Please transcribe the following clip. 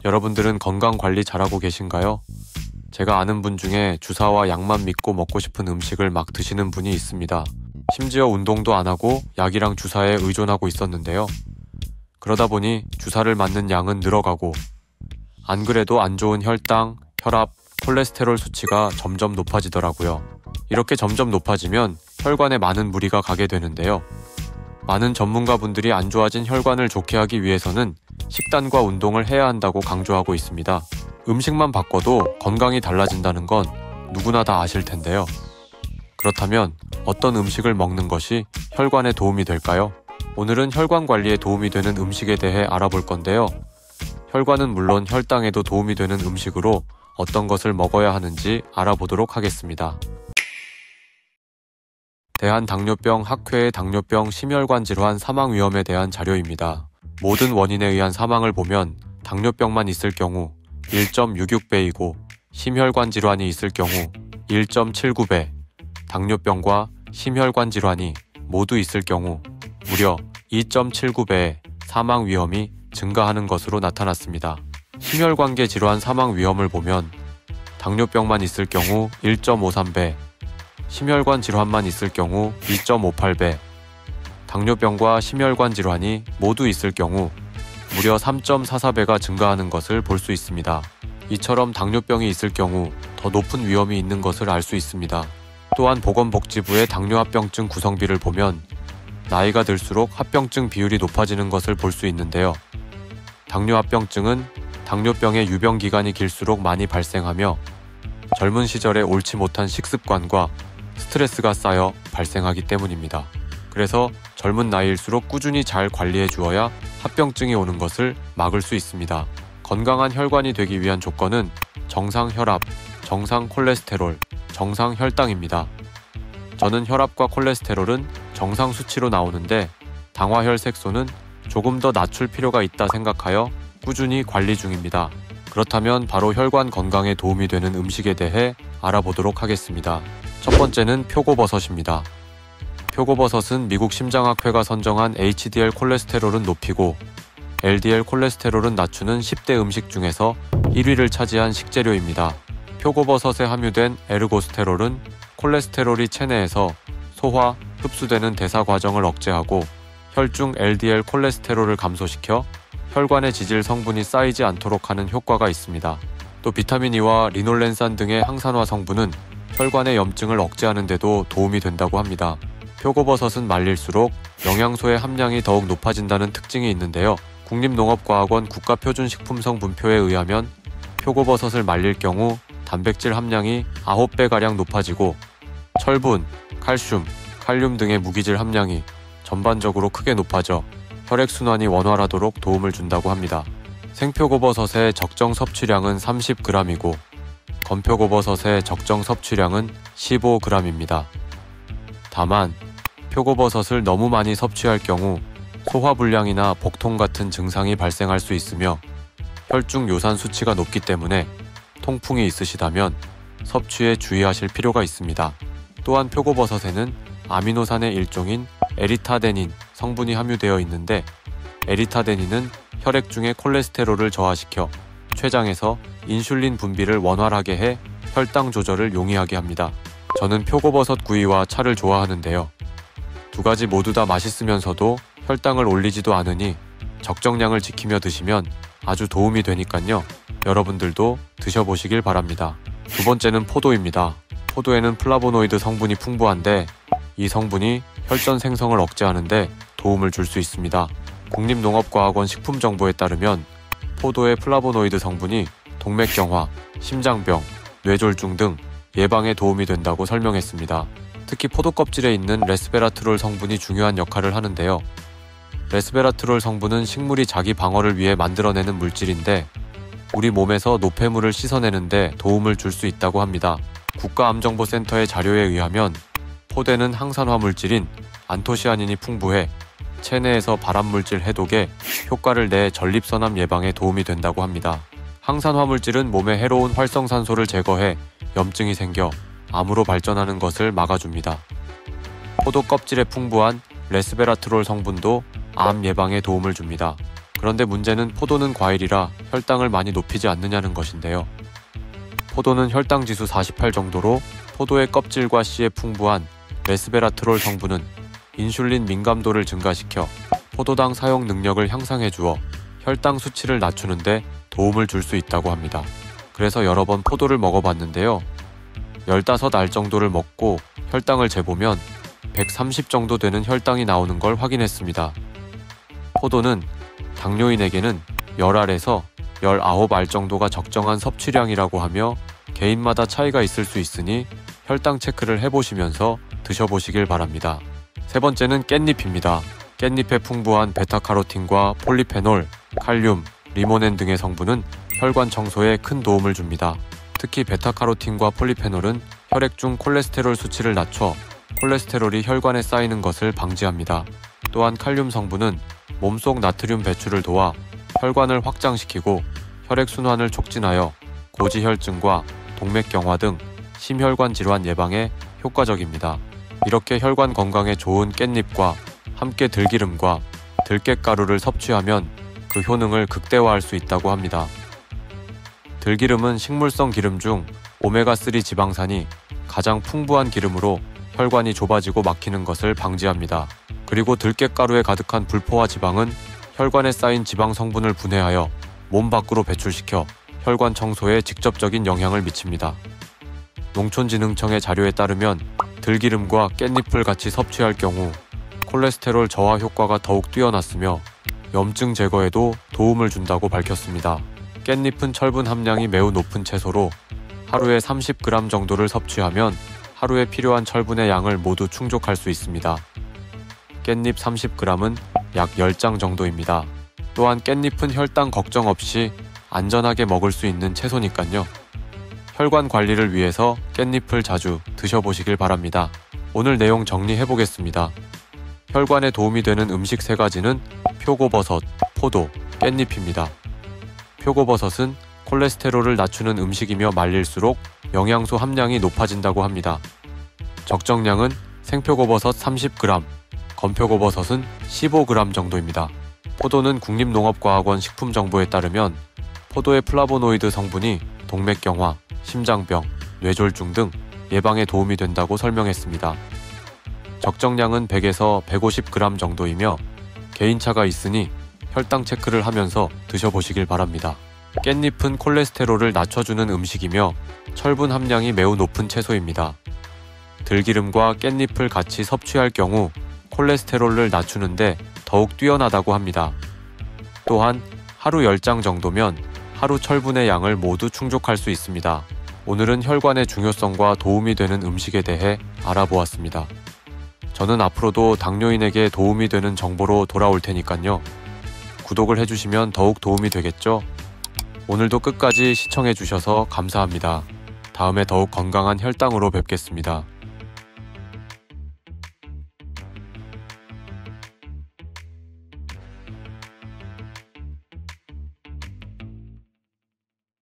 여러분들은 건강관리 잘하고 계신가요? 제가 아는 분 중에 주사와 약만 믿고 먹고 싶은 음식을 막 드시는 분이 있습니다. 심지어 운동도 안 하고 약이랑 주사에 의존하고 있었는데요. 그러다 보니 주사를 맞는 양은 늘어가고 안 그래도 안 좋은 혈당, 혈압, 콜레스테롤 수치가 점점 높아지더라고요. 이렇게 점점 높아지면 혈관에 많은 무리가 가게 되는데요. 많은 전문가분들이 안 좋아진 혈관을 좋게 하기 위해서는 식단과 운동을 해야 한다고 강조하고 있습니다. 음식만 바꿔도 건강이 달라진다는 건 누구나 다 아실 텐데요. 그렇다면 어떤 음식을 먹는 것이 혈관에 도움이 될까요? 오늘은 혈관 관리에 도움이 되는 음식에 대해 알아볼 건데요. 혈관은 물론 혈당에도 도움이 되는 음식으로 어떤 것을 먹어야 하는지 알아보도록 하겠습니다. 대한당뇨병 학회의 당뇨병 심혈관 질환 사망 위험에 대한 자료입니다. 모든 원인에 의한 사망을 보면 당뇨병만 있을 경우 1.66배이고 심혈관 질환이 있을 경우 1.79배, 당뇨병과 심혈관 질환이 모두 있을 경우 무려 2.79배의 사망 위험이 증가하는 것으로 나타났습니다. 심혈관계 질환 사망 위험을 보면 당뇨병만 있을 경우 1.53배, 심혈관 질환만 있을 경우 2.58배, 당뇨병과 심혈관 질환이 모두 있을 경우 무려 3.44배가 증가하는 것을 볼 수 있습니다. 이처럼 당뇨병이 있을 경우 더 높은 위험이 있는 것을 알 수 있습니다. 또한 보건복지부의 당뇨합병증 구성비를 보면 나이가 들수록 합병증 비율이 높아지는 것을 볼 수 있는데요. 당뇨합병증은 당뇨병의 유병 기간이 길수록 많이 발생하며 젊은 시절에 옳지 못한 식습관과 스트레스가 쌓여 발생하기 때문입니다. 그래서 젊은 나이일수록 꾸준히 잘 관리해 주어야 합병증이 오는 것을 막을 수 있습니다. 건강한 혈관이 되기 위한 조건은 정상 혈압, 정상 콜레스테롤, 정상 혈당입니다. 저는 혈압과 콜레스테롤은 정상 수치로 나오는데 당화혈 색소는 조금 더 낮출 필요가 있다 생각하여 꾸준히 관리 중입니다. 그렇다면 바로 혈관 건강에 도움이 되는 음식에 대해 알아보도록 하겠습니다. 첫 번째는 표고버섯입니다. 표고버섯은 미국 심장학회가 선정한 HDL 콜레스테롤은 높이고 LDL 콜레스테롤은 낮추는 10대 음식 중에서 1위를 차지한 식재료입니다. 표고버섯에 함유된 에르고스테롤은 콜레스테롤이 체내에서 소화, 흡수되는 대사 과정을 억제하고 혈중 LDL 콜레스테롤을 감소시켜 혈관의 지질 성분이 쌓이지 않도록 하는 효과가 있습니다. 또 비타민 E와 리놀렌산 등의 항산화 성분은 혈관의 염증을 억제하는 데도 도움이 된다고 합니다. 표고버섯은 말릴수록 영양소의 함량이 더욱 높아진다는 특징이 있는데요. 국립농업과학원 국가표준식품성 분표에 의하면 표고버섯을 말릴 경우 단백질 함량이 9배가량 높아지고 철분, 칼슘, 칼륨 등의 무기질 함량이 전반적으로 크게 높아져 혈액순환이 원활하도록 도움을 준다고 합니다. 생표고버섯의 적정 섭취량은 30g이고 건표고버섯의 적정 섭취량은 15g입니다. 다만 표고버섯을 너무 많이 섭취할 경우 소화불량이나 복통 같은 증상이 발생할 수 있으며 혈중 요산 수치가 높기 때문에 통풍이 있으시다면 섭취에 주의하실 필요가 있습니다. 또한 표고버섯에는 아미노산의 일종인 에리타데닌 성분이 함유되어 있는데 에리타데닌은 혈액 중의 콜레스테롤을 저하시켜 췌장에서 인슐린 분비를 원활하게 해 혈당 조절을 용이하게 합니다. 저는 표고버섯 구이와 차를 좋아하는데요. 두 가지 모두 다 맛있으면서도 혈당을 올리지도 않으니 적정량을 지키며 드시면 아주 도움이 되니깐요. 여러분들도 드셔보시길 바랍니다. 두 번째는 포도입니다. 포도에는 플라보노이드 성분이 풍부한데 이 성분이 혈전 생성을 억제하는데 도움을 줄 수 있습니다. 국립농업과학원 식품정보에 따르면 포도의 플라보노이드 성분이 동맥경화, 심장병, 뇌졸중 등 예방에 도움이 된다고 설명했습니다. 특히 포도 껍질에 있는 레스베라트롤 성분이 중요한 역할을 하는데요. 레스베라트롤 성분은 식물이 자기 방어를 위해 만들어내는 물질인데 우리 몸에서 노폐물을 씻어내는데 도움을 줄 수 있다고 합니다. 국가암정보센터의 자료에 의하면 포도에는 항산화 물질인 안토시아닌이 풍부해 체내에서 발암물질 해독에 효과를 내 전립선암 예방에 도움이 된다고 합니다. 항산화 물질은 몸에 해로운 활성산소를 제거해 염증이 생겨 암으로 발전하는 것을 막아줍니다. 포도 껍질에 풍부한 레스베라트롤 성분도 암 예방에 도움을 줍니다. 그런데 문제는 포도는 과일이라 혈당을 많이 높이지 않느냐는 것인데요. 포도는 혈당 지수 48 정도로 포도의 껍질과 씨에 풍부한 레스베라트롤 성분은 인슐린 민감도를 증가시켜 포도당 사용 능력을 향상해 주어 혈당 수치를 낮추는데 도움을 줄 수 있다고 합니다. 그래서 여러 번 포도를 먹어봤는데요. 15알 정도를 먹고 혈당을 재보면 130 정도 되는 혈당이 나오는 걸 확인했습니다. 포도는 당뇨인에게는 10알에서 19알 정도가 적정한 섭취량이라고 하며 개인마다 차이가 있을 수 있으니 혈당 체크를 해보시면서 드셔보시길 바랍니다. 세 번째는 깻잎입니다. 깻잎에 풍부한 베타카로틴과 폴리페놀, 칼륨, 리모넨 등의 성분은 혈관 청소에 큰 도움을 줍니다. 특히 베타카로틴과 폴리페놀은 혈액 중 콜레스테롤 수치를 낮춰 콜레스테롤이 혈관에 쌓이는 것을 방지합니다. 또한 칼륨 성분은 몸속 나트륨 배출을 도와 혈관을 확장시키고 혈액순환을 촉진하여 고지혈증과 동맥경화 등 심혈관 질환 예방에 효과적입니다. 이렇게 혈관 건강에 좋은 깻잎과 함께 들기름과 들깨가루를 섭취하면 그 효능을 극대화할 수 있다고 합니다. 들기름은 식물성 기름 중 오메가3 지방산이 가장 풍부한 기름으로 혈관이 좁아지고 막히는 것을 방지합니다. 그리고 들깨가루에 가득한 불포화 지방은 혈관에 쌓인 지방 성분을 분해하여 몸 밖으로 배출시켜 혈관 청소에 직접적인 영향을 미칩니다. 농촌진흥청의 자료에 따르면 들기름과 깻잎을 같이 섭취할 경우 콜레스테롤 저하 효과가 더욱 뛰어났으며 염증 제거에도 도움을 준다고 밝혔습니다. 깻잎은 철분 함량이 매우 높은 채소로 하루에 30g 정도를 섭취하면 하루에 필요한 철분의 양을 모두 충족할 수 있습니다. 깻잎 30g은 약 10장 정도입니다. 또한 깻잎은 혈당 걱정 없이 안전하게 먹을 수 있는 채소니깐요. 혈관 관리를 위해서 깻잎을 자주 드셔보시길 바랍니다. 오늘 내용 정리해보겠습니다. 혈관에 도움이 되는 음식 3가지는 표고버섯, 포도, 깻잎입니다. 표고버섯은 콜레스테롤을 낮추는 음식이며 말릴수록 영양소 함량이 높아진다고 합니다. 적정량은 생표고버섯 30g, 건표고버섯은 15g 정도입니다. 포도는 국립농업과학원 식품정보에 따르면 포도의 플라보노이드 성분이 동맥경화, 심장병, 뇌졸중 등 예방에 도움이 된다고 설명했습니다. 적정량은 100에서 150g 정도이며 개인차가 있으니 혈당 체크를 하면서 드셔보시길 바랍니다. 깻잎은 콜레스테롤을 낮춰주는 음식이며 철분 함량이 매우 높은 채소입니다. 들기름과 깻잎을 같이 섭취할 경우 콜레스테롤을 낮추는데 더욱 뛰어나다고 합니다. 또한 하루 10장 정도면 하루 철분의 양을 모두 충족할 수 있습니다. 오늘은 혈관의 중요성과 도움이 되는 음식에 대해 알아보았습니다. 저는 앞으로도 당뇨인에게 도움이 되는 정보로 돌아올 테니깐요. 구독을 해주시면 더욱 도움이 되겠죠? 오늘도 끝까지 시청해주셔서 감사합니다. 다음에 더욱 건강한 혈당으로 뵙겠습니다.